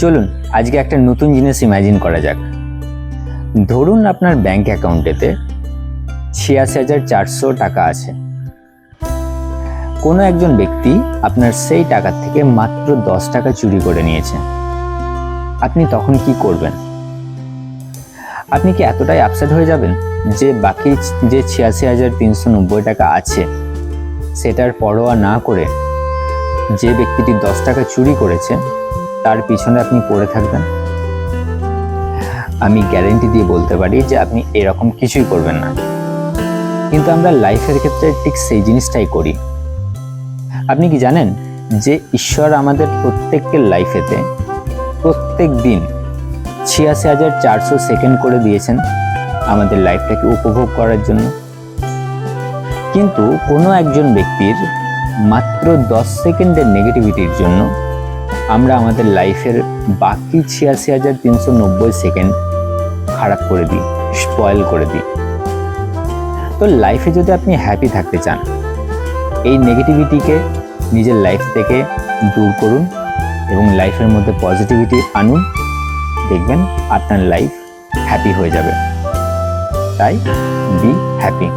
চলুন আজকে একটা নতুন জিনিস ইমাজিন করা যাক। ধরুন আপনার ব্যাংক অ্যাকাউন্টেতে ৮৬,৪০০ টাকা আছে। কোনো একজন ব্যক্তি আপনার সেই টাকা থেকে মাত্র 10 টাকা চুরি করে নিয়েছে। আপনি তখন কি করবেন? আপনি কি এতটাই আপসেট হয়ে যাবেন যে বাকি যে ৮৬,৩৯০ টাকা আছে সেটার পরোয়া না করে যে ব্যক্তিটি 10 টাকা চুরি করেছে তার পিছনে আপনি পড়ে থাকবেন? আমি গ্যারেন্টি দিয়ে বলতে পারি যে আপনি এরকম কিছুই করবেন না। কিন্তু আমরা লাইফের ক্ষেত্রে ঠিক সেই জিনিসটাই করি। আপনি কি জানেন যে ঈশ্বর আমাদের প্রত্যেককে লাইফেতে প্রত্যেক দিন ৮৬,৪০০ সেকেন্ড করে দিয়েছেন আমাদের লাইফটাকে উপভোগ করার জন্য। কিন্তু কোনো একজন ব্যক্তির মাত্র 10 সেকেন্ডের নেগেটিভিটির জন্য আমরা আমাদের লাইফের বাকি ৮৬,৩৯০ সেকেন্ড খারাপ করে দিই, স্পয়েল করে দিই। তো লাইফে যদি আপনি হ্যাপি থাকতে চান, এই নেগেটিভিটিকে নিজের লাইফ থেকে দূর করুন এবং লাইফের মধ্যে পজিটিভিটি আনুন। দেখবেন আপনার লাইফ হ্যাপি হয়ে যাবে। তাই বি হ্যাপি।